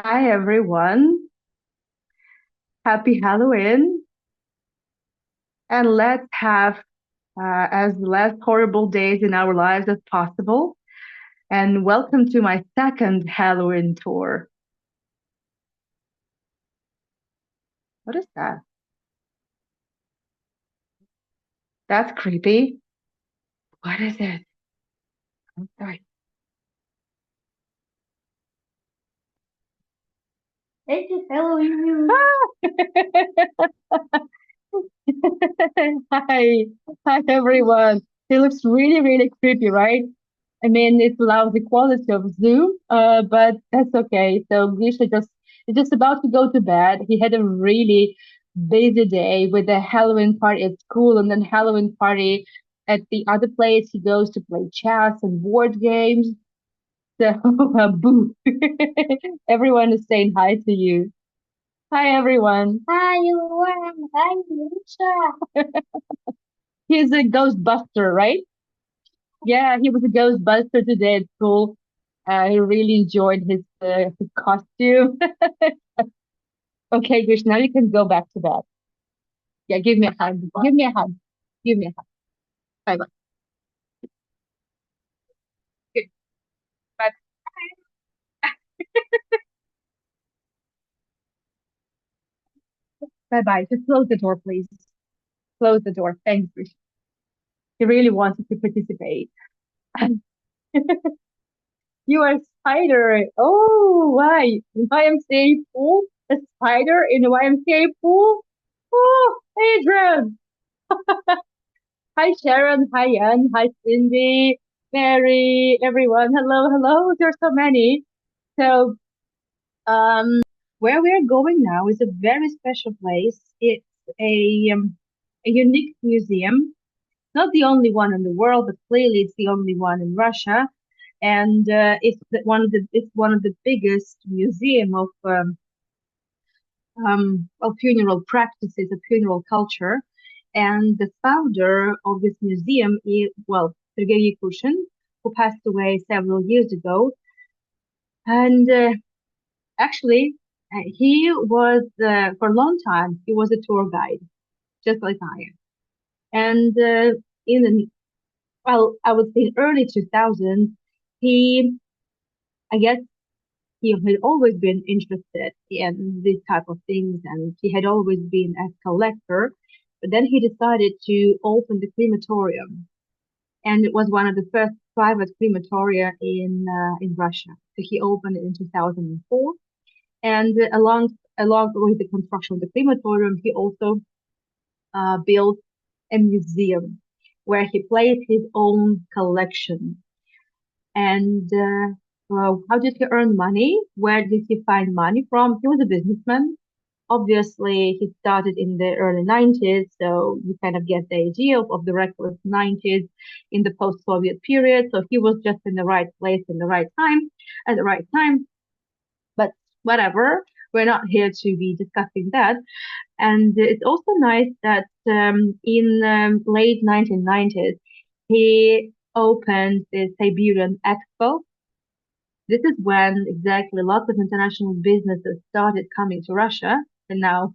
Hi everyone. Happy Halloween. And let's have as less horrible days in our lives as possible. And welcome to my second Halloween tour. What is that? That's creepy. What is it? I'm sorry. It is Halloween. Hi. Hi everyone. It looks really, really creepy, right? I mean, it allows the quality of Zoom, but that's okay. So Grisha is just about to go to bed. He had a really busy day with a Halloween party at school and then Halloween party at the other place. He goes to play chess and board games. So, boo. Everyone is saying hi to you. Hi, everyone. Hi, everyone. Hi, Lisa. He's a Ghostbuster, right? Yeah, he was a Ghostbuster today at school. I really enjoyed his costume. Okay, Grish, now you can go back to bed. Yeah, give me a hug. Give me a hug. Give me a hug. Bye bye. Good. Bye bye. Bye. Just close the door, please. Close the door. Thanks, Grish. He really wanted to participate. You are a spider. Oh, why? YMCA pool? A spider in a YMCA pool? Oh, Adrian. Hi, Sharon. Hi, Ann. Hi, Cindy. Mary. Everyone. Hello, hello. There's so many. So, where we're going now is a very special place. It's a unique museum, not the only one in the world, but clearly it's the only one in Russia. And it's one of the biggest museum of funeral practices, of funeral culture. And the founder of this museum is, well, Sergei Yakushin, who passed away several years ago. And actually, he was, for a long time, he was a tour guide, just like I am. And in the, well, I would say early 2000s, he, I guess, he had always been interested in these type of things, and he had always been a collector. But then he decided to open the crematorium, and it was one of the first private crematoria in Russia. So he opened it in 2004, and along with the construction of the crematorium, he also built a museum where he placed his own collection. And how did he earn money? Where did he find money from? He was a businessman. Obviously, he started in the early 90s, so you kind of get the idea of the reckless 90s in the post-Soviet period. So he was just in the right place in the right time at the right time. But whatever, we're not here to be discussing that. And it's also nice that in late 1990s, he opened the Siberian Expo. This is when exactly lots of international businesses started coming to Russia, and now,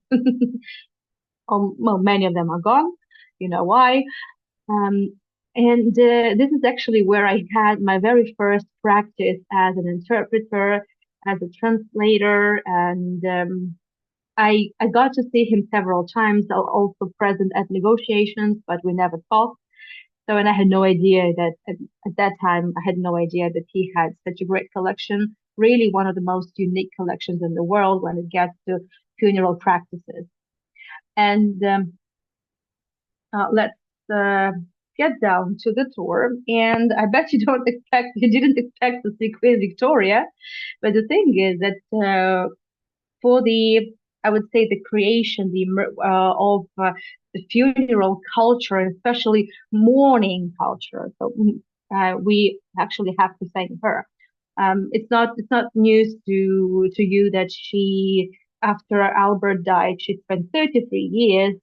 well, many of them are gone. You know why? Um, and this is actually where I had my very first practice as an interpreter, as a translator, and I got to see him several times, also present at negotiations, but we never talked. So, and I had no idea that at that time, I had no idea that he had such a great collection, really one of the most unique collections in the world when it gets to funeral practices. And let's uh, get down to the tour. And I bet you didn't expect to see Queen Victoria. But the thing is that for I would say the creation, of the funeral culture, and especially mourning culture. So we actually have to thank her. It's not news to you that she, after Albert died, she spent 33 years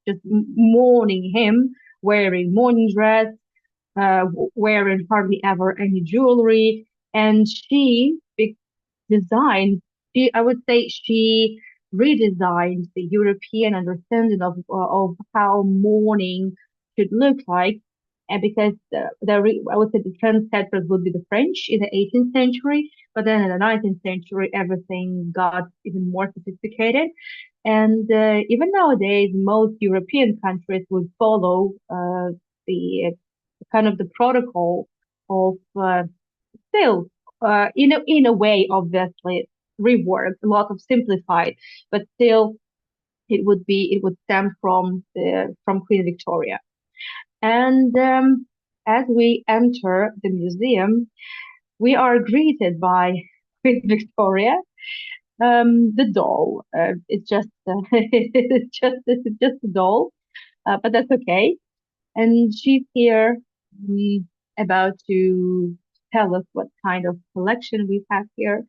just mourning him, wearing mourning dress, wearing hardly ever any jewelry, and she designed. I would say she redesigned the European understanding of how mourning should look like. And because I would say the trendsetters would be the French in the 18th century, but then in the 19th century, everything got even more sophisticated. And even nowadays, most European countries would follow the kind of the protocol of still in a way obviously reworked, a lot of simplified, but still it would stem from Queen Victoria. And as we enter the museum, we are greeted by Queen Victoria. The doll. It's just a doll, but that's okay. And she's here mm, about to tell us what kind of collection we have here.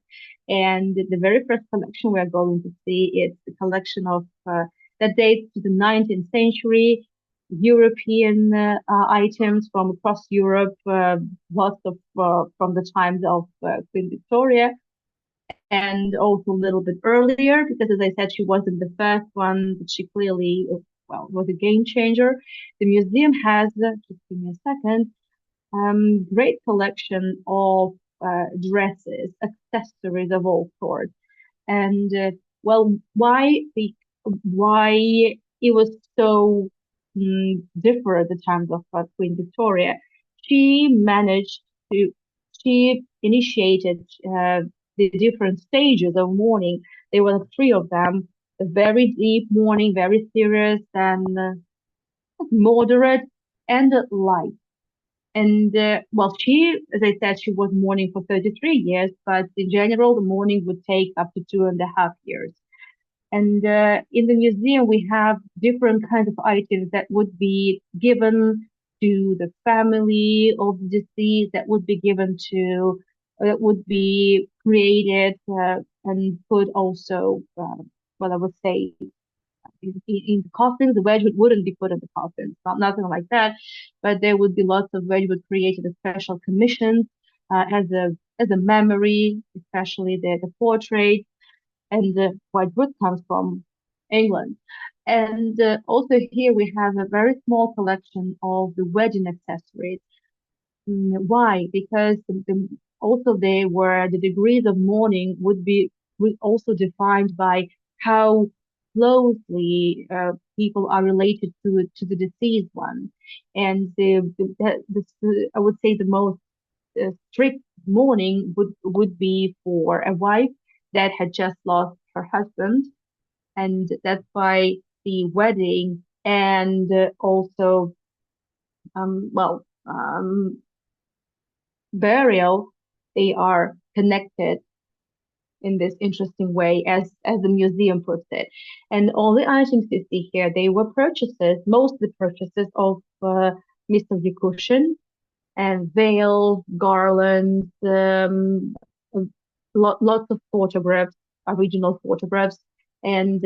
And the very first collection we're going to see is the collection of that dates to the 19th century European items from across Europe, lots of from the times of Queen Victoria, and also a little bit earlier, because as I said, she wasn't the first one, but she clearly, well, was a game changer. The museum has, just give me a second, great collection of dresses, accessories of all sorts. And well, why it was so different at the times of Queen Victoria? She managed to she initiated the different stages of mourning. There were three of them: a very deep mourning, very serious, and moderate, and light. And well, as I said, she was mourning for 33 years, but in general, the mourning would take up to 2.5 years. And in the museum, we have different kinds of items that would be given to the family of the deceased, that would be given to, that would be created and put also, well, I would say in the coffins. The wedgwood wouldn't be put in the coffins, not nothing like that. But there would be lots of wedgwood created as special commissions as a memory, especially the portrait. And wedgwood comes from England. And also here we have a very small collection of the wedding accessories. Why? Because also they were the degrees of mourning would also defined by how closely people are related to the deceased one, and I would say the most strict mourning would be for a wife that had just lost her husband, and that's why the wedding and also well burial, they are connected in this interesting way, as the museum puts it. And all the items you see here, they were purchases, mostly purchases of Mr. Yakushin, and veils, garlands, lots of photographs, original photographs, and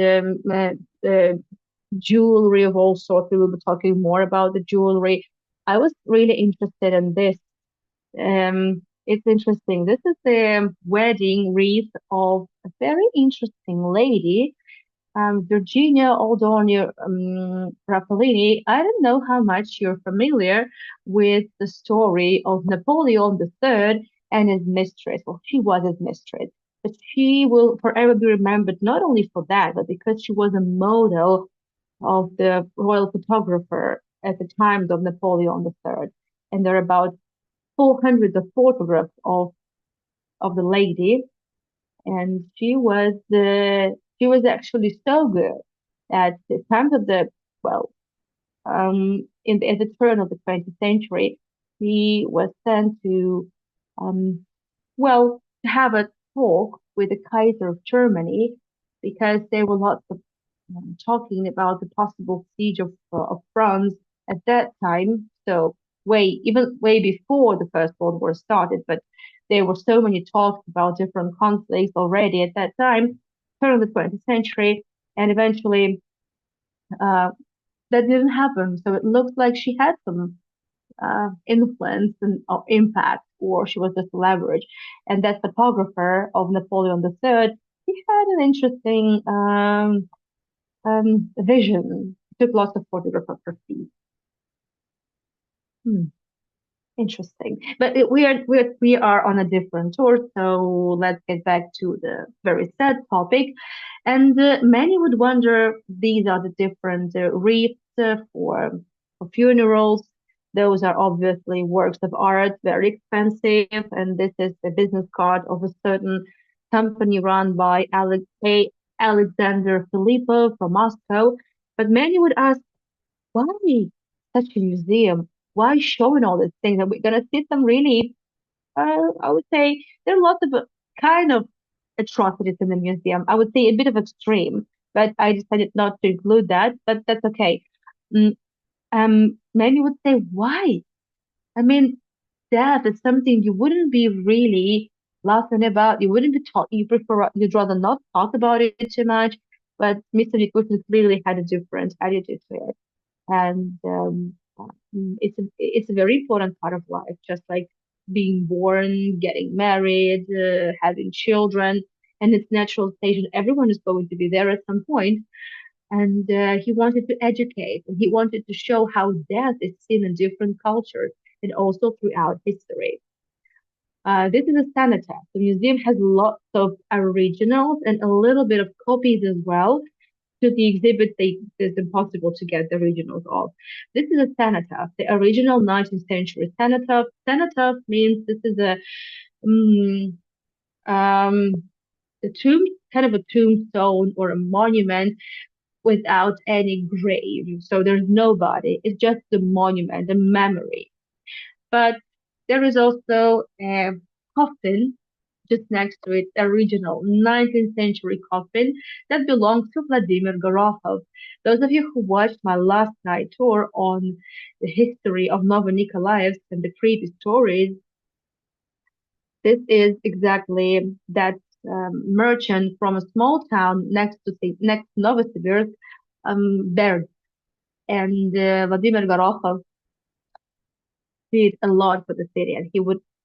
jewelry of all sorts. We will be talking more about the jewelry. I was really interested in this. It's interesting. This is the wedding wreath of a very interesting lady, Virginia Aldoni Rapalini. I don't know how much you're familiar with the story of Napoleon III and his mistress. Well, she was his mistress, but she will forever be remembered not only for that, but because she was a model of the royal photographer at the times of Napoleon III. And there are about 400 of photographs of the lady, and she was actually so good at the times of the well at the turn of the 20th century. She was sent to um have a talk with the Kaiser of Germany, because there were lots of talking about the possible siege of France at that time. So way before the First World War started, but there were so many talks about different conflicts already at that time, turn of the 20th century, and eventually uh, that didn't happen. So it looks like she had some influence and impact or she was just leverage. And that photographer of Napoleon III, he had an interesting vision. He took lots of photographs for free. Hmm. Interesting. But we are on a different tour, so let's get back to the very sad topic. And many would wonder these are the different wreaths for funerals. Those are obviously works of art, very expensive, and this is the business card of a certain company run by Alexander Filippo from Moscow. But many would ask, why such a museum? Why showing all these things? Are we gonna see some really? I would say there are lots of kind of atrocities in the museum. I would say a bit of extreme, but I decided not to include that. But that's okay. Mm, many would say why? I mean, death is something you wouldn't be really laughing about. You wouldn't be talk. You'd rather not talk about it too much. But Mr. Nikutin clearly had a different attitude to it, and it's a very important part of life, just like being born, getting married, having children, and its natural stage. And everyone is going to be there at some point. And he wanted to educate, and he wanted to show how death is seen in different cultures and also throughout history. This is a cenotaph. The museum has lots of originals and a little bit of copies as well. To the exhibit, it's impossible to get the originals of. This is a cenotaph, the original 19th century cenotaph. Cenotaph means this is um, um, a tomb, kind of a tombstone or a monument without any grave. So there's nobody. It's just a monument, a memory. But there is also a coffin just next to it, a original 19th century coffin that belongs to Vladimir Gorokov. Those of you who watched my last night tour on the history of Novonikolaevsk and the previous stories, this is exactly that merchant from a small town next to Novosibirsk, Berg. And Vladimir Gorokov did a lot for the city, and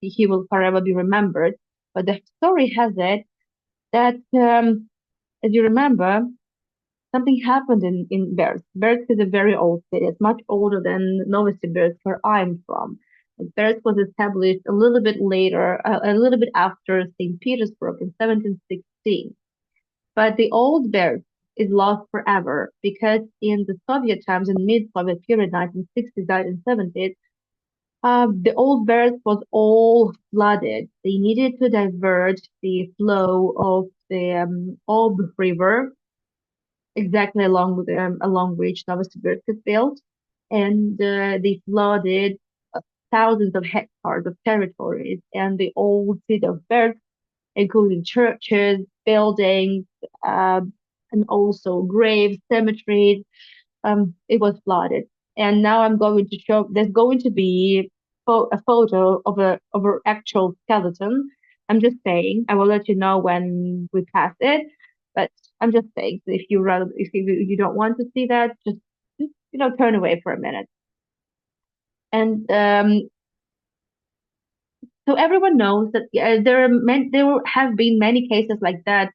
he will forever be remembered. But the story has it that, as you remember, something happened in Bersk. Bersk is a very old city. It's much older than Novosibirsk, where I'm from. And Bersk was established a little bit later, a little bit after St. Petersburg in 1716. But the old Bersk is lost forever because in the Soviet times, in mid-Soviet period, 1960s, 1970s, the old Bersk was all flooded. They needed to divert the flow of the Ob River exactly along which Novosibirsk is built, and they flooded thousands of hectares of territories, and the old city of Bersk, including churches, buildings, uh, and also graves, cemeteries. It was flooded, and now I'm going to show. There's going to be a photo of an actual skeleton. I'm just saying. I will let you know when we pass it. But I'm just saying. So if you don't want to see that, just turn away for a minute. And so everyone knows that there have been many cases like that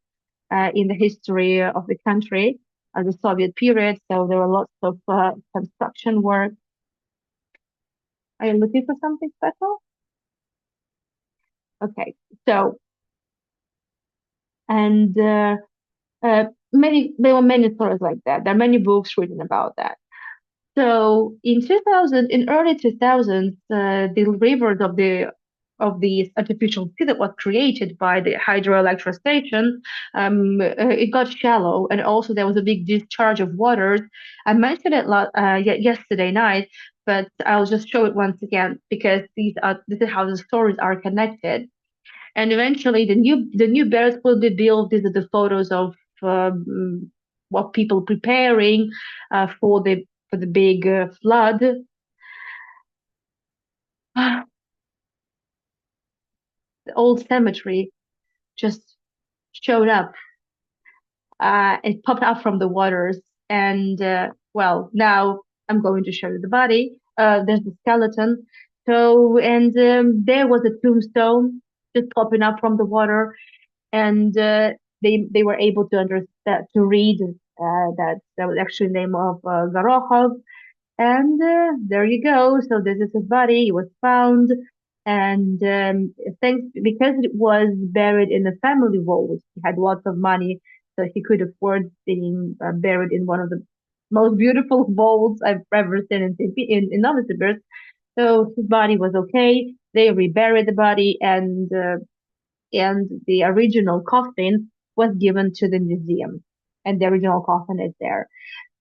in the history of the country, the Soviet period. So there were lots of construction work. Are you looking for something special? Okay. So, and there were many stories like that. There are many books written about that. So in 2000, in early 2000s, the rivers of the artificial sea that was created by the hydroelectric station, it got shallow, and also there was a big discharge of waters. I mentioned it yesterday night, but I'll just show it once again because this is how the stories are connected. And eventually, the new barracks will be built. These are the photos of what people preparing for the big flood. The old cemetery just showed up. It popped up from the waters, and well, now I'm going to show you the body. There's the skeleton. There was a tombstone just popping up from the water, and they were able to understand to read that was actually the name of Gorokhov, and there you go. So this is his body. He was found, and thanks because it was buried in a family vault. He had lots of money, so he could afford being buried in one of the most beautiful vaults I've ever seen in Novosibirsk. So his body was okay. They reburied the body, and the original coffin was given to the museum, and the original coffin is there.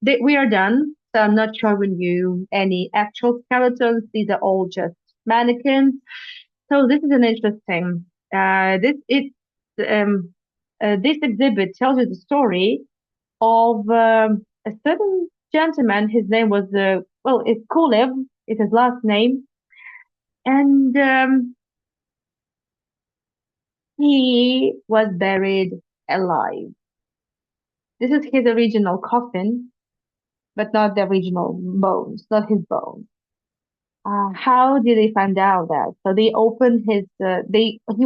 We are done. So I'm not showing you any actual skeletons. These are all just mannequins. So this is an interesting. Um, this exhibit tells you the story of a certain gentleman. His name was it's Kulev. It's his last name, and he was buried alive. This is his original coffin, but not the original bones, not his bones. How did they find out that? So they opened he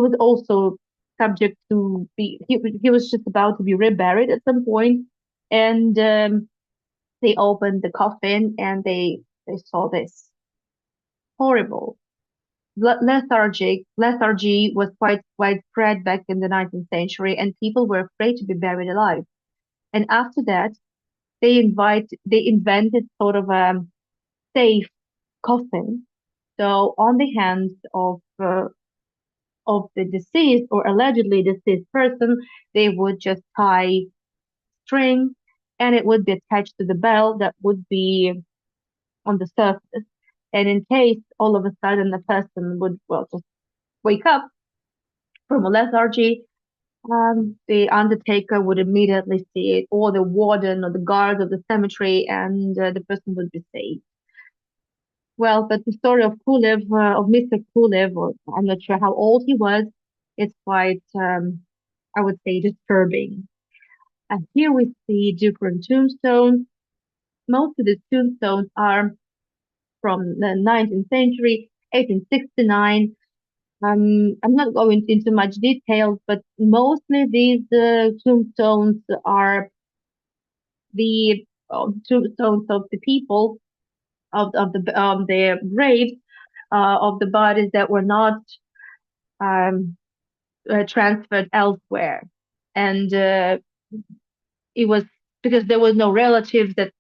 was also subject to he was just about to be reburied at some point, and they opened the coffin and they saw this horrible lethargy was quite widespread back in the 19th century, and people were afraid to be buried alive. And after that, they invented sort of a safe coffin. So on the hands of the deceased or allegedly deceased person, they would just tie string, and it would be attached to the bell that would be on the surface. And in case all of a sudden the person would, well, just wake up from a lethargy, the undertaker would immediately see it, or the warden or the guard of the cemetery, and the person would be saved. Well, but the story of of Mr. Kulev, or I'm not sure how old he was, it's quite, I would say, disturbing. And here we see different tombstones. Most of the tombstones are from the 19th century, 1869. I'm not going into much details, but mostly these tombstones are the tombstones of the people of the graves of the bodies that were not um, transferred elsewhere, and it was because there was no relatives that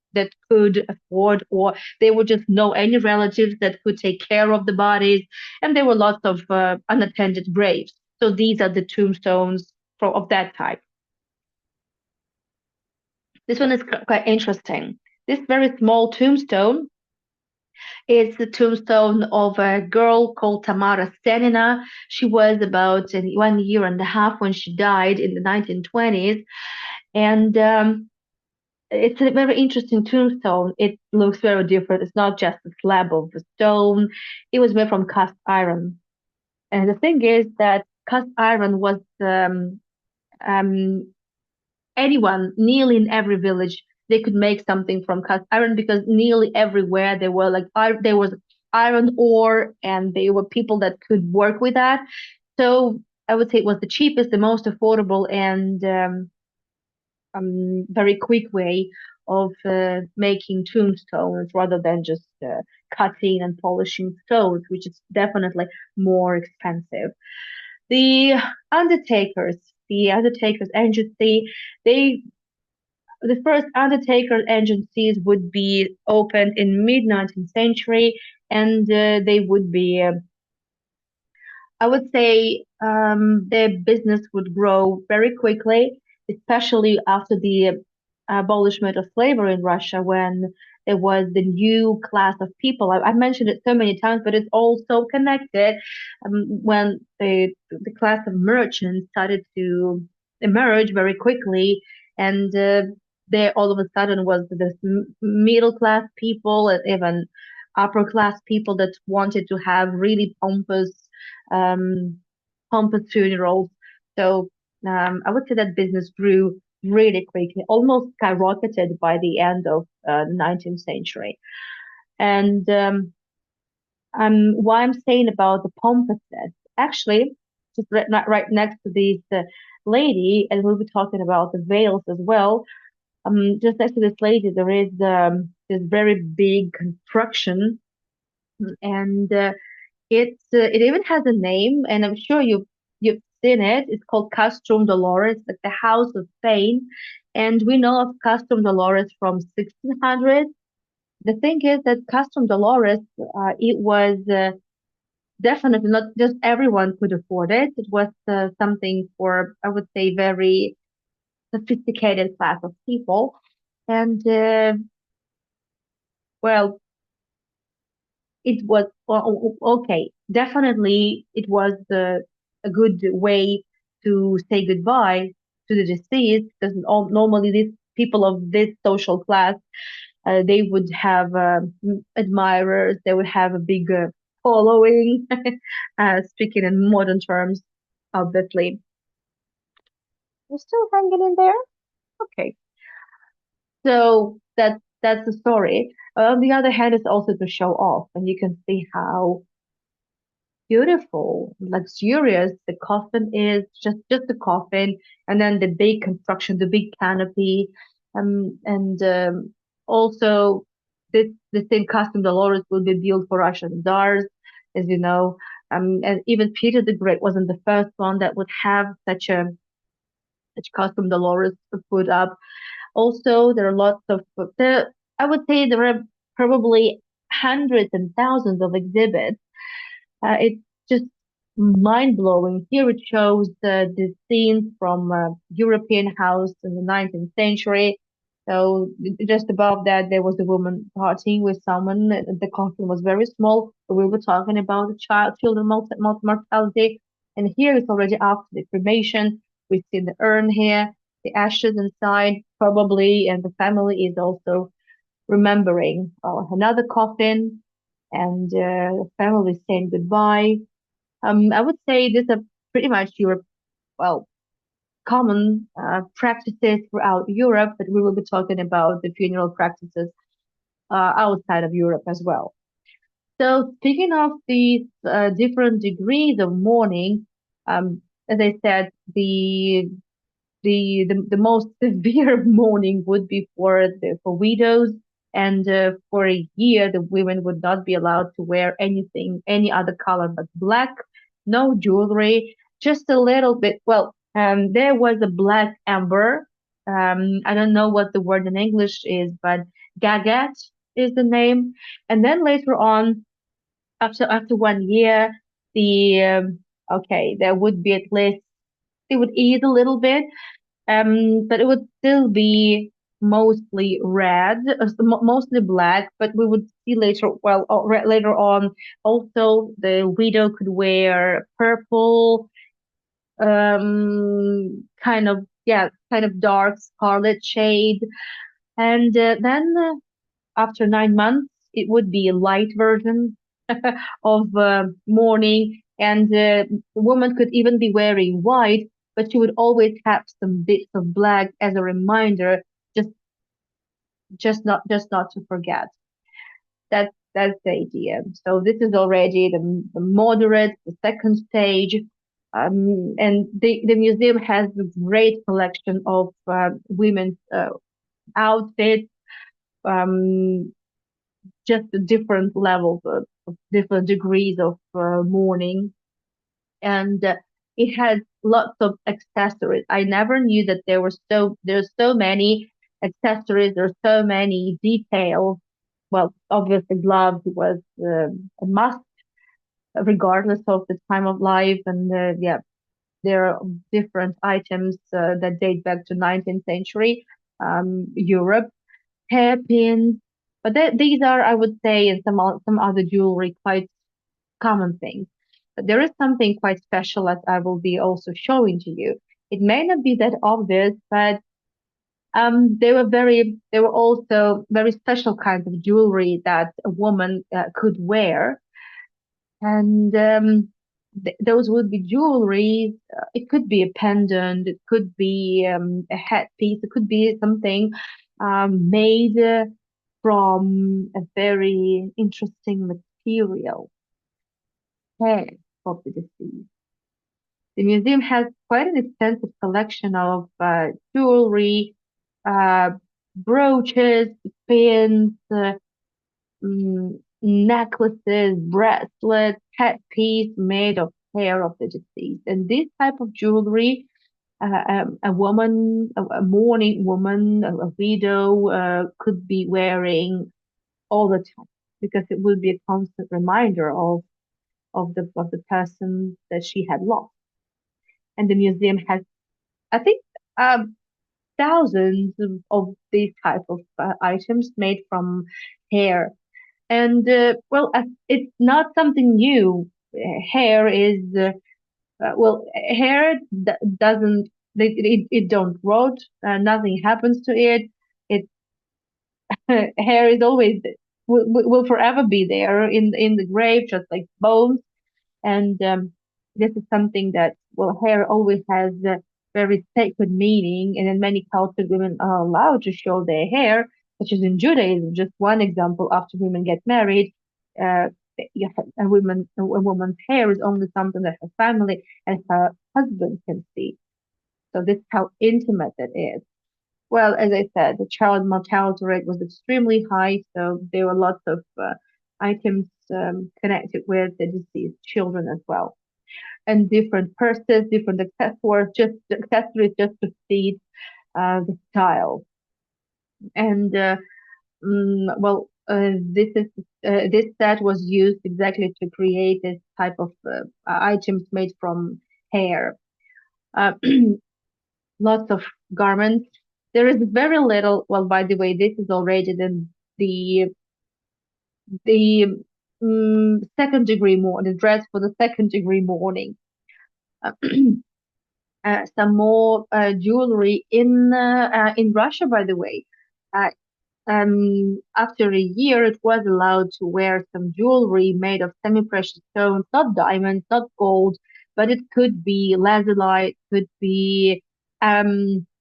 could afford, or there were just no any relatives that could take care of the bodies, and there were lots of unattended graves. So these are the tombstones of that type. This one is quite interesting. This very small tombstone is the tombstone of a girl called Tamara Stenina. She was about 1 year and a half when she died in the 1920s. And it's a very interesting tombstone. It looks very different. It's not just a slab of stone. It was made from cast iron. And the thing is that cast iron was um, anyone, nearly in every village, they could make something from cast iron because nearly everywhere there was iron ore, and there were people that could work with that. So I would say it was the cheapest, the most affordable, and very quick way of making tombstones rather than just cutting and polishing stones, which is definitely more expensive. The undertakers, the undertakers agency, they the first undertaker agencies would be opened in mid 19th century, and they would be I would say their business would grow very quickly, especially after the abolishment of slavery in Russia, when there was the new class of people. I've mentioned it so many times, but it's all so connected. When the class of merchants started to emerge very quickly, and there all of a sudden was this middle class people and even upper class people that wanted to have really um, pompous funerals. So I would say that business grew really quickly, almost skyrocketed by the end of the 19th century. And Why I'm saying about the pompaces. Actually, just right next to this lady, and we'll be talking about the veils as well. Just next to this lady, there is this very big construction, and it even has a name, and I'm sure you've seen it. It's called Castrum Dolores, like the House of Pain, and we know of Castrum Dolores from 1600. The thing is that Castrum Dolores, it was definitely not just everyone could afford it. It was something for, I would say, very sophisticated class of people. And well, it was okay. Definitely, it was a good way to say goodbye to the deceased because normally these people of this social class, they would have admirers, they would have a big following, speaking in modern terms, obviously. You're still hanging in there? Okay. So that's the story. On the other hand, it's also to show off, and you can see how beautiful, luxurious the coffin is, just the coffin, and then the big construction, the big canopy, and also the same custom Dolores will be built for Russian czars, as you know. And even Peter the Great wasn't the first one that would have such custom Dolores put up. Also, there are lots of I would say there are probably hundreds and thousands of exhibits. It's just mind blowing. Here it shows the scenes from European house in the 19th century. So just above that, there was a woman partying with someone. The coffin was very small. We were talking about the children mortality. And here it's already after the cremation. We see the urn here, the ashes inside, probably, and the family is also remembering another coffin and family saying goodbye. I would say these are pretty much your, well, common practices throughout Europe, but we will be talking about the funeral practices outside of Europe as well. So speaking of these different degrees of mourning, as I said, the most severe mourning would be for widows, and for a year the women would not be allowed to wear anything any other color but black, no jewelry, just a little bit. Well, there was a black amber. I don't know what the word in English is, but gagat is the name. And then later on, after 1 year, the okay, there would be at least they would eat a little bit, but it would still be mostly red, mostly black. But we would see later, well, later on, also the widow could wear purple, kind of, yeah, kind of dark scarlet shade, and then after 9 months, it would be a light version of mourning, and the woman could even be wearing white, but she would always have some bits of black as a reminder, just just not to forget. That's the idea. So this is already the moderate, the second stage. And the museum has a great collection of women's outfits, um, just the different levels of different degrees of mourning, and it has lots of accessories. I never knew that there's so many accessories. There's so many details. Well, obviously, gloves was a must, regardless of the time of life, and yeah, there are different items that date back to 19th century Europe, hairpins. But these are, I would say, and some other jewelry, quite common things. But there is something quite special that I will be also showing to you. It may not be that obvious, but they were also very special kinds of jewelry that a woman could wear, and those would be jewelry. It could be a pendant, it could be a headpiece, it could be something made from a very interesting material. hair of the deceased. The museum has quite an extensive collection of jewelry, uh, brooches, pins, necklaces, bracelets, headpiece made of hair of the deceased. And this type of jewelry, a woman, a mourning woman, a widow, could be wearing all the time because it would be a constant reminder of the person that she had lost. And the museum has, I think, thousands of these type of items made from hair. And well, it's not something new. Hair is well, hair doesn't it don't rot. Nothing happens to it. It hair is always will forever be there in the grave, just like bones. And this is something that, well, hair always has a very sacred meaning, and in many cultures, women are allowed to show their hair, such as in Judaism. Just one example: after women get married, uh, a woman's hair is only something that her family and her husband can see. So this is how intimate it is. Well, as I said, the child mortality rate was extremely high, so there were lots of items connected with the deceased children as well, and different purses, different accessories just to feed the child. And well, this set was used exactly to create this type of items made from hair. Uh, Lots of garments. There is very little. Well, by the way, this is already the second degree mourning, the dress for the second degree mourning. Uh, some more jewelry in Russia, by the way. Uh, After a year, it was allowed to wear some jewelry made of semi-precious stones, not diamonds, not gold, but it could be lazulite, could be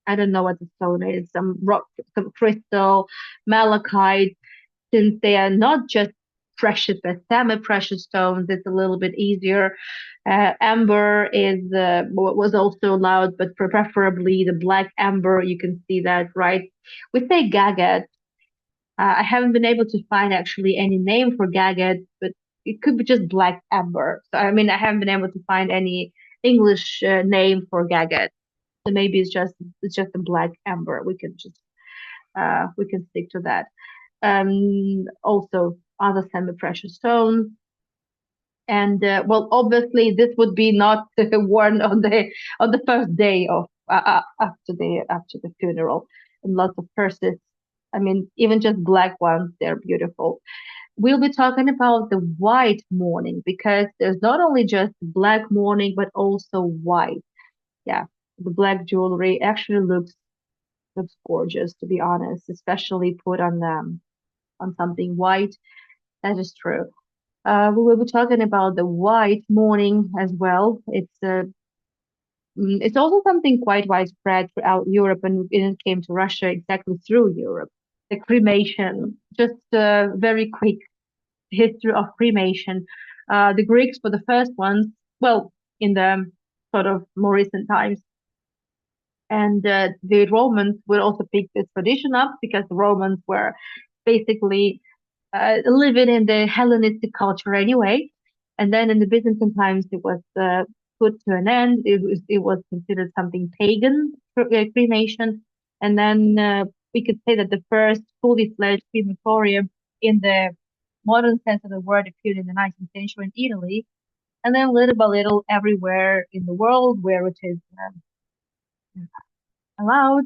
I don't know what the stone is, some rock, some crystal, malachite. Since they are not just precious but semi-precious stones, it's a little bit easier. Amber is was also allowed, but preferably the black amber. You can see that, right? We say gagat. I haven't been able to find actually any name for gagat, but it could be just black amber. So I mean, I haven't been able to find any English name for gagat. So maybe it's just a black amber. We can stick to that. Also other semi-precious stones. And well, obviously, this would be not worn on the first day of after the funeral. And lots of purses. I mean, even just black ones, they're beautiful. We'll be talking about the white mourning because there's not only just black mourning, but also white. Yeah, the black jewelry actually looks gorgeous, to be honest, especially put on something white. That is true. We will be talking about the white mourning as well. It's also something quite widespread throughout Europe, and it came to Russia exactly through Europe. The cremation, just a very quick history of cremation. The Greeks were the first ones, well, in the sort of more recent times, and the Romans would also pick this tradition up because the Romans were basically living in the Hellenistic culture anyway. And then in the Byzantine times, it was put to an end. It was considered something pagan, cremation. And then we could say that the first fully fledged crematorium in the modern sense of the word appeared in the 19th century in Italy. And then little by little, everywhere in the world where it is allowed.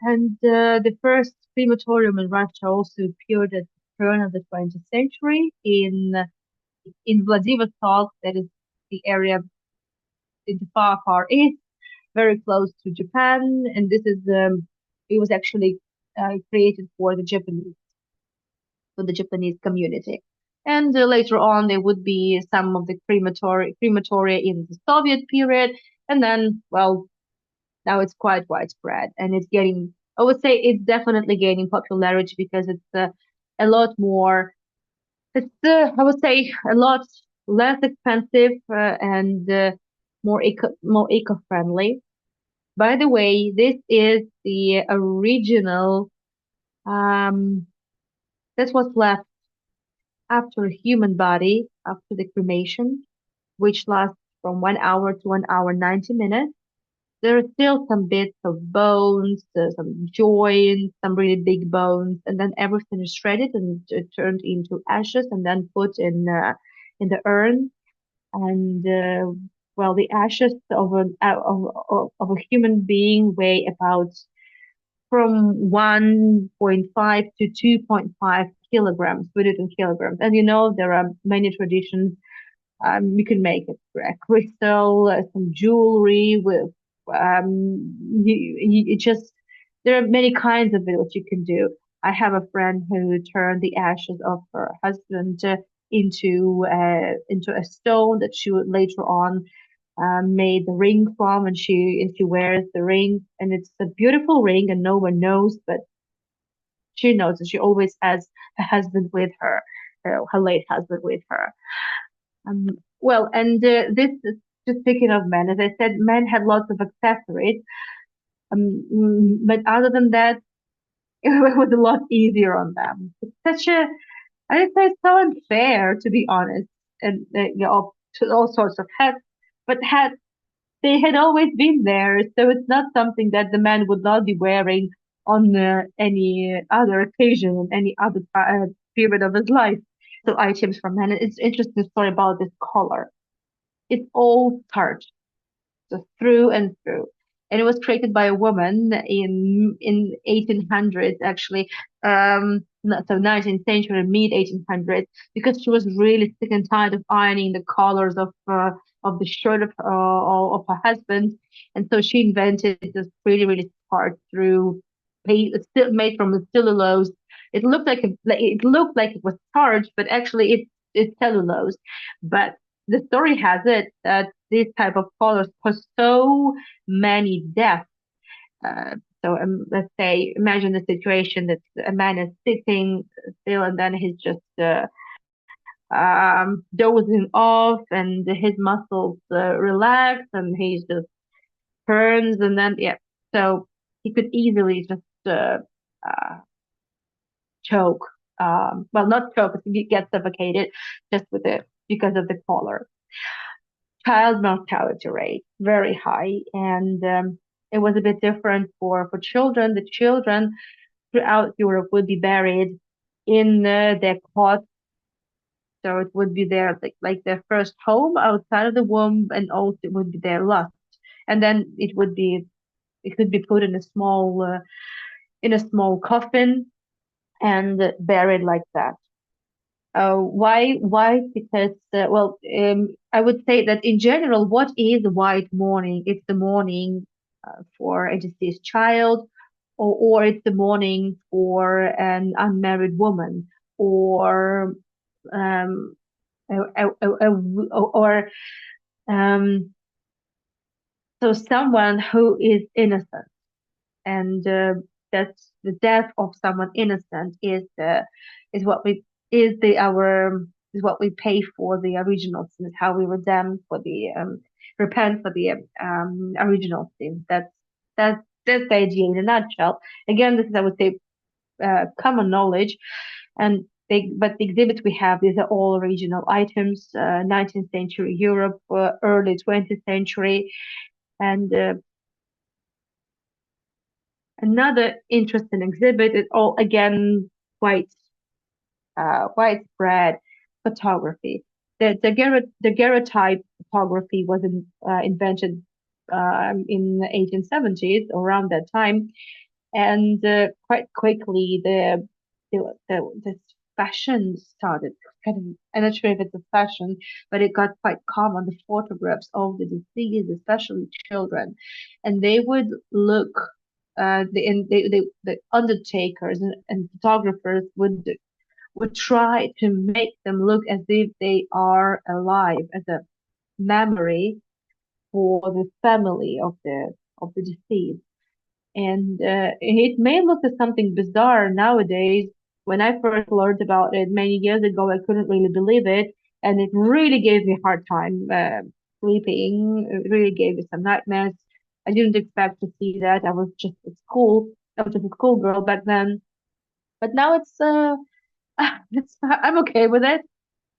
And the first crematorium in Russia also appeared at the turn of the 20th century in Vladivostok, that is the area in the far, far east, very close to Japan. And this is it was actually created for the Japanese community. And later on, there would be some of the crematoria in the Soviet period, and then, well, now it's quite widespread, and it's getting. I would say it's definitely gaining popularity because it's a lot more. It's I would say a lot. less expensive and more eco-friendly. By the way, this is the original. Um, that's what's left after a human body after the cremation, which lasts from 1 hour to 1 hour 90 minutes. There are still some bits of bones, some joints, some really big bones, and then everything is shredded and turned into ashes, and then put in the urn. And well, the ashes of a human being weigh about from 1.5 to 2.5 kilograms, put it in kilograms. And you know, there are many traditions. You can make a crystal, some jewelry with, it just, there are many kinds of it what you can do. I have a friend who turned the ashes of her husband into a stone that she would later on made the ring from, and she wears the ring, and it's a beautiful ring, and no one knows, but she knows, and she always has her husband with her, her late husband with her. Um, well, and this is just speaking of men, as I said, men had lots of accessories, but other than that, it was a lot easier on them. It's such a, I think it's so unfair, to be honest, and you know, to all sorts of hats, but hats they had always been there, so it's not something that the man would not be wearing on any other occasion, on any other period of his life. So items from men. It's interesting story about this collar. It's all starch, so through and through. And it was created by a woman in 1800s, actually, so 19th century, mid 1800s, because she was really sick and tired of ironing the collars of the shirt of her husband, and so she invented this really smart through, it's still made from cellulose. It looked like it was starch, but actually it's cellulose. But the story has it that this type of colors cause so many deaths. Let's say, imagine the situation that a man is sitting still and then he's just dozing off and his muscles relax and he just turns and then, yeah. So he could easily just uh, choke. Well, not choke, but he gets suffocated just with it because of the collar. Child mortality rate very high, and it was a bit different for children. The children throughout Europe would be buried in their cots, so it would be their like their first home outside of the womb, and also it would be their last. And then it could be put in a small coffin and buried like that. Why? Why? Because, I would say that in general, what is white mourning? It's the mourning for a deceased child, or it's the mourning for an unmarried woman, or um, or um, so someone who is innocent, and that's the death of someone innocent is what we is the our is what we pay for the original sin, how we redeem for the repent for the original sin. That's the idea in a nutshell. Again, this is, I would say, common knowledge, and but the exhibits we have, these are all original items, 19th century Europe, early 20th century, and another interesting exhibit is all again quite widespread photography. The daguerreotype photography was invented in the 1870s, around that time, and quite quickly this fashion started. Kind of, I'm not sure if it's a fashion, but it got quite common. The photographs of the deceased, especially children, and they would look. The undertakers and photographers would try to make them look as if they are alive, as a memory for the family of the deceased. And it may look as something bizarre nowadays. When I first learned about it many years ago, I couldn't really believe it. and it really gave me a hard time sleeping. It really gave me some nightmares. I didn't expect to see that. I was just at school. I was just a schoolgirl back then, but now I'm okay with it.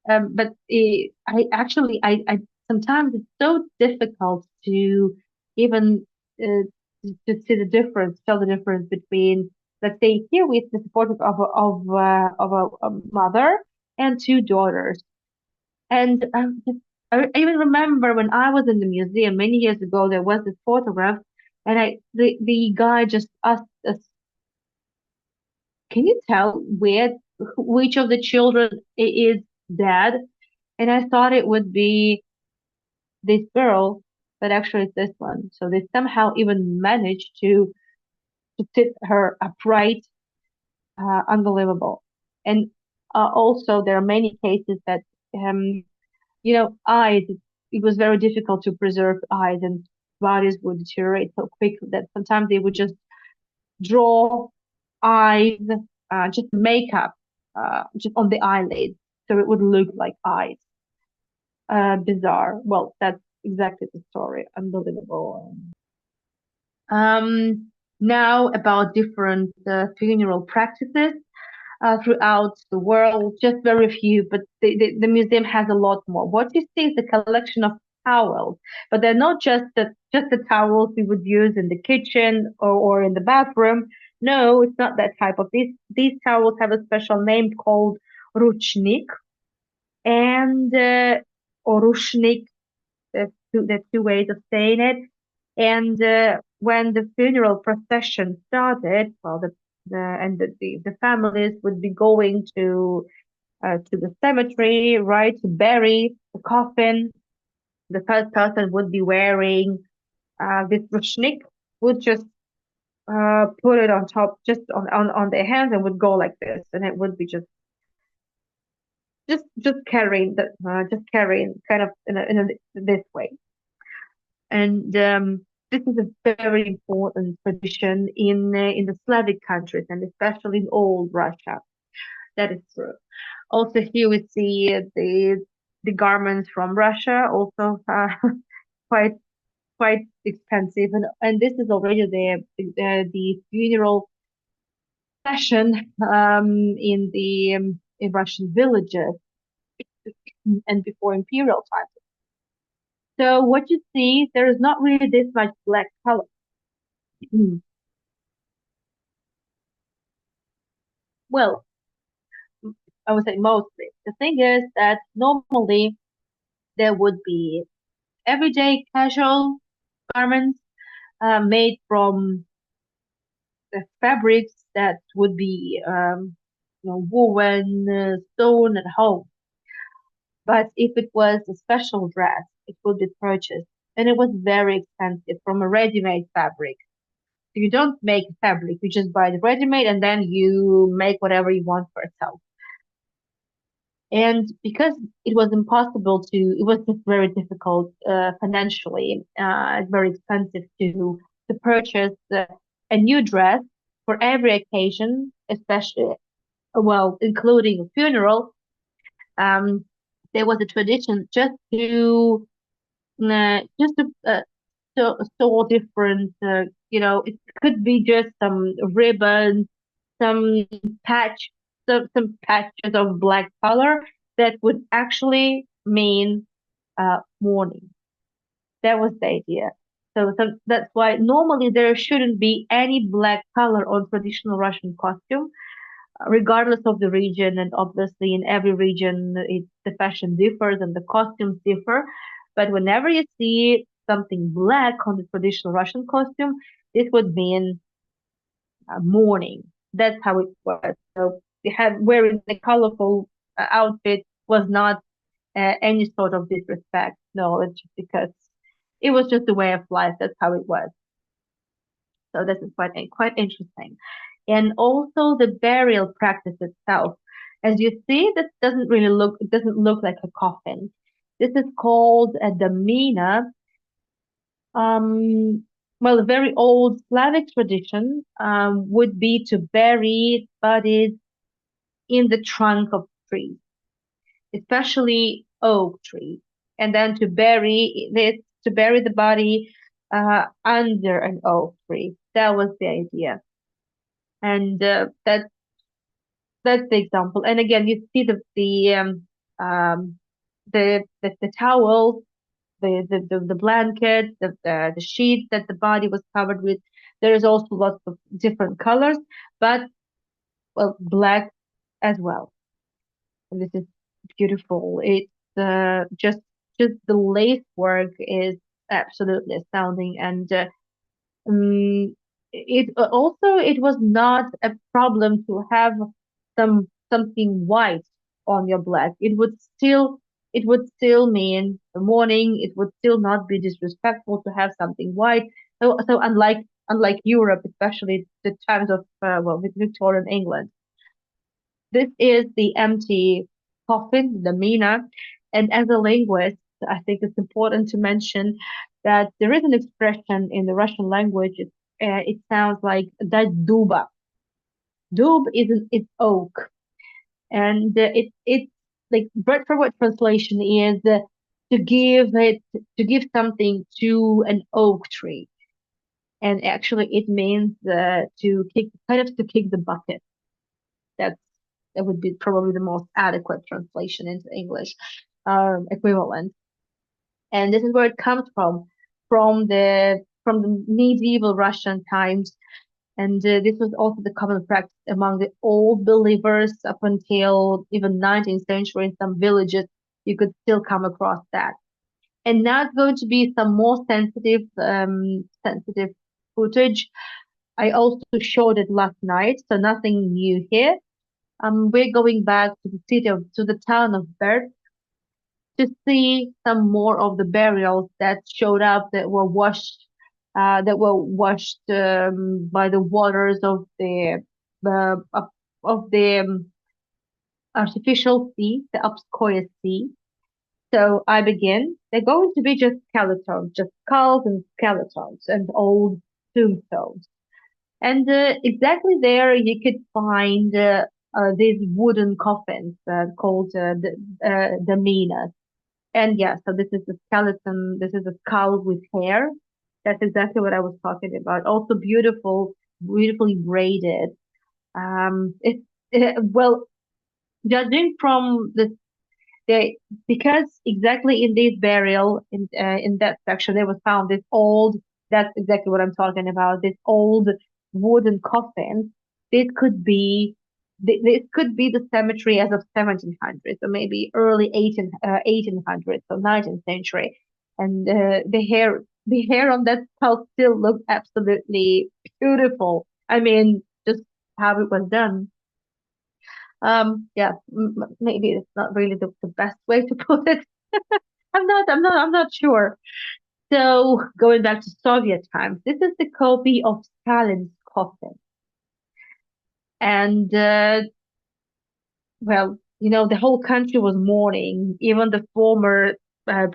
But I actually, I sometimes it's so difficult to even to see the difference, tell the difference between, let's say, here with the support of a mother and two daughters. And I even remember when I was in the museum many years ago, there was this photograph, and the guy just asked us, "Can you tell which of the children is dad?" And I thought it would be this girl, but actually it's this one. So they somehow even managed to sit her upright, unbelievable. And also there are many cases that eyes. It was very difficult to preserve eyes, and bodies would deteriorate so quickly that sometimes they would just draw eyes, just makeup, just on the eyelids, so it would look like eyes. Bizarre. Well, that's exactly the story. Unbelievable. Now about different funeral practices throughout the world, just very few, but the museum has a lot more. What you see is a collection of towels, but they're not just the towels we would use in the kitchen or in the bathroom. No, it's not that type of. These towels have a special name called ruchnik and or rushnik. The two ways of saying it. And when the funeral procession started, well, the families would be going to the cemetery, right, to bury the coffin. The first person would be wearing this rushnik, would just put it on top, just on their hands, and would go like this, and it would be just carrying kind of in this way. And this is a very important tradition in the Slavic countries, and especially in old Russia. That is true. Also, here we see the garments from Russia, also quite quite expensive, and this is already the funeral fashion in Russian villages and before imperial times. So what you see, there is not really this much black color. Well, I would say mostly. The thing is that normally there would be everyday casual garments made from the fabrics that would be woven, sewn at home. But if it was a special dress, it would be purchased, and it was very expensive from a ready-made fabric. So you don't make fabric, you just buy the ready-made and then you make whatever you want for yourself. And because it was just very difficult financially, very expensive to purchase a new dress for every occasion, especially, well, including a funeral. Um, there was a tradition just to so different. It could be just some ribbons, some patch, some patches of black color that would actually mean mourning. That was the idea. So that's why normally there shouldn't be any black color on traditional Russian costume, regardless of the region. And obviously, in every region, the fashion differs and the costumes differ. But whenever you see something black on the traditional Russian costume, this would mean mourning. That's how it was. So they had wearing the colorful outfit was not any sort of disrespect. No, it's just because it was just a way of life. That's how it was. So this is quite interesting. And also the burial practice itself. As you see, it doesn't look like a coffin. This is called a damina. Um, well, a very old Slavic tradition would be to bury bodies in the trunk of trees, especially oak tree, and then to bury the body under an oak tree. That was the idea, and that's the example. And again, you see um the towel, the blanket, the sheet that the body was covered with. There is also lots of different colors, but well, black as well. And this is beautiful. It's just the lace work is absolutely astounding, and um, it was not a problem to have something white on your black. It would still mean the morning. It would still not be disrespectful to have something white. So unlike Europe, especially the times of with Victorian England, this is the empty coffin, the mina. And as a linguist, I think it's important to mention that there is an expression in the Russian language. It sounds like that duba. Dub is oak, and it's like word for word translation is to give something to an oak tree, and actually it means to kick the bucket. That's that would be probably the most adequate translation into English equivalent. And this is where it comes from the medieval Russian times. And this was also the common practice among the old believers up until even 19th century. In some villages, you could still come across that. And now it's going to be some more sensitive footage. I also showed it last night, so nothing new here. We're going back to the town of Berg to see some more of the burials that showed up that were washed by the waters of the artificial sea, the Upskoye Sea. So I begin. They're going to be just skeletons, just skulls and skeletons and old tombstones. And exactly there, you could find these wooden coffins called the minas. And yeah, so this is the skeleton, this is a skull with hair. That's exactly what I was talking about. Also beautifully braided. It's well, judging from they because exactly in this burial in that section there was found this old. That's exactly what I'm talking about. This old wooden coffin. This could be this could be the cemetery as of 1700s or maybe early 1800s or 19th century. And the hair on that skull still looks absolutely beautiful. I mean, just how it was done. Yeah, maybe it's not really the best way to put it. I'm not sure. So going back to Soviet times, this is the copy of Stalin's coffin. And well, the whole country was mourning, even the former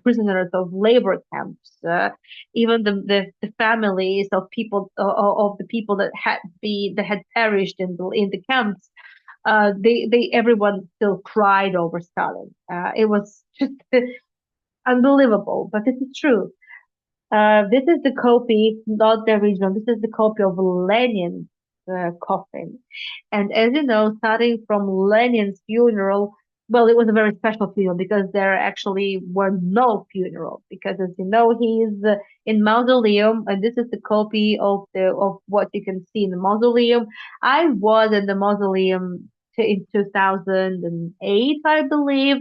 prisoners of labor camps, even the families of the people that had perished in the camps. They everyone still cried over Stalin. It was just unbelievable, but this is true. This is the copy, not the original. This is the copy of Lenin's coffin. And as you know, starting from Lenin's funeral, well, it was a very special funeral because there actually were no funeral. Because as you know, he's in mausoleum, and this is the copy of what you can see in the mausoleum. I was in the mausoleum in 2008, I believe,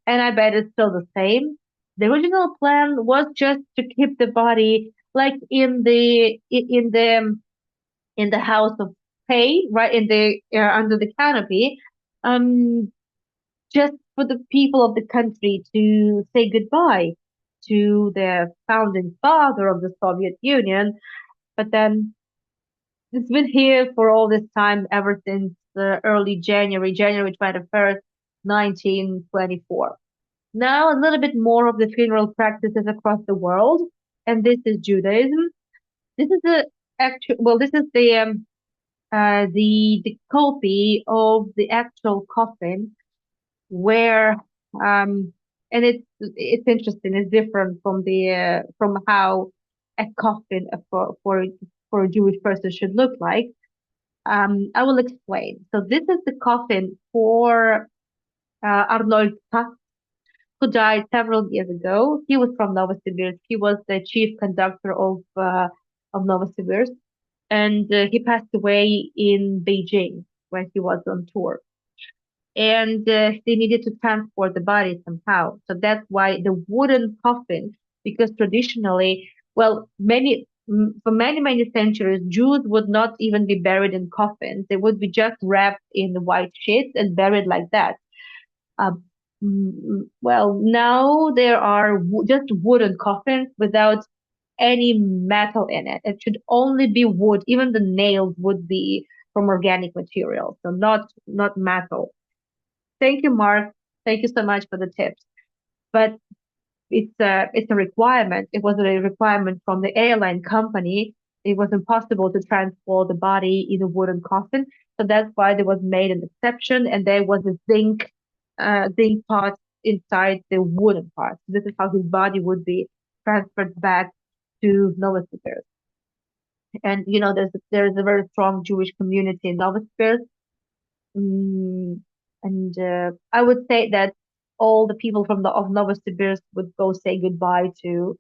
and I bet it's still the same. The original plan was just to keep the body like in the house of hay, right in the under the canopy, um, just for the people of the country to say goodbye to their founding father of the Soviet Union. But then it's been here for all this time, ever since early January 21st, 1924. Now, a little bit more of the funeral practices across the world, and this is Judaism. This is the actual, well, this is the copy of the actual coffin where and it's interesting. It's different from the from how a coffin for a Jewish person should look like. I will explain. So this is the coffin for Arnold Katz, who died several years ago. He was from Novosibirsk. He was the chief conductor of Novosibirsk, and he passed away in Beijing when he was on tour. And they needed to transport the body somehow. So that's why the wooden coffin, because traditionally, well, for many centuries, Jews would not even be buried in coffins. They would be just wrapped in the white sheets and buried like that. Uh, well, now there are just wooden coffins without any metal in it. It should only be wood. Even the nails would be from organic material, so not metal. Thank you, Mark. Thank you so much for the tips. But it's a requirement. It was a requirement from the airline company. It was impossible to transport the body in a wooden coffin, so that's why there was made an exception, and there was a zinc part inside the wooden part. This is how his body would be transferred back to Novosibirsk. And there's a very strong Jewish community in Novosibirsk. Mm, and I would say that all the people of Novosibirsk would go say goodbye to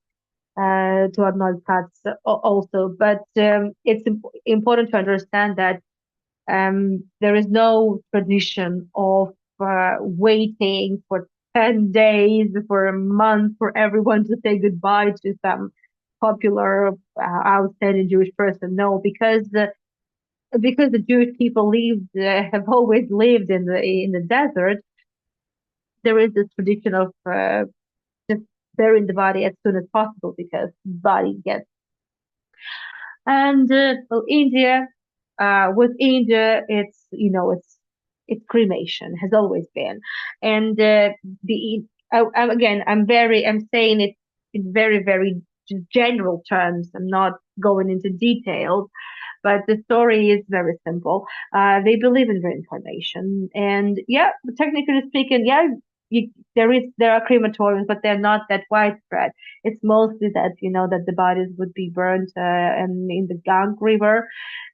Arnold Katz also. But it's important to understand that there is no tradition of waiting for 10 days, for a month, for everyone to say goodbye to some popular outstanding Jewish person. No, because the Jewish people have always lived in the desert. There is this tradition of just burying the body as soon as possible because the body gets. And well, India, with India, it's cremation has always been, and the I'm saying it in very just general terms. I'm not going into details, but the story is very simple. They believe in reincarnation, and yeah, technically speaking, yeah, there are crematoriums, but they're not that widespread. It's mostly that that the bodies would be burned and in the Gang River,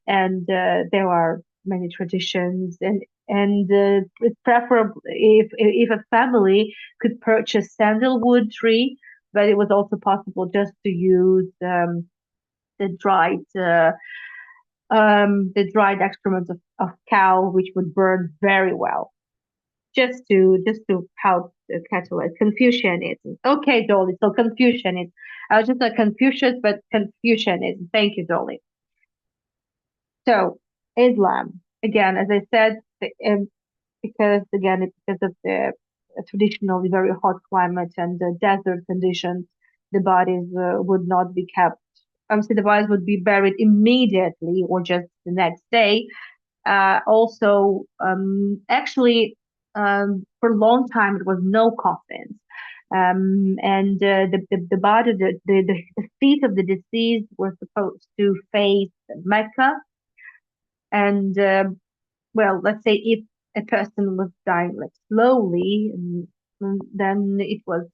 and there are many traditions, and it's preferable if a family could purchase sandalwood tree, but it was also possible just to use the dried. The dried excrement of cow, which would burn very well, just to help the catalyst. Confucianism. Okay, Dolly. So Confucianism. I was just not Confucius, but Confucianism. Thank you, Dolly. So Islam. Again, as I said, because of the traditionally very hot climate and the desert conditions, the bodies would not be kept. Obviously, the bodies would be buried immediately or just the next day. Also, actually, for a long time, it was no coffins. And the body, the feet of the deceased were supposed to face Mecca. And well, let's say if a person was dying like slowly, then it was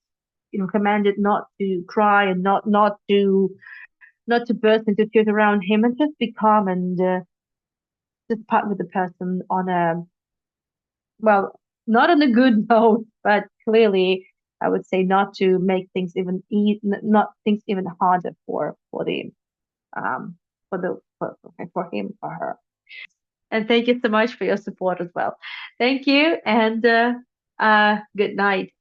commanded not to cry and not to burst into tears around him and just be calm and just part with the person on a well, not on a good note, but clearly I would say not to make things not things even harder for the um for him or her. And thank you so much for your support as well. Thank you and good night.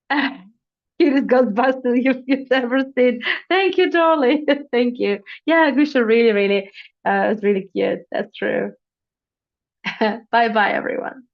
Cutest Ghostbusters you've ever seen. Thank you, darling. Thank you. Yeah, Gusha really, really, it's really cute. That's true. Bye bye, everyone.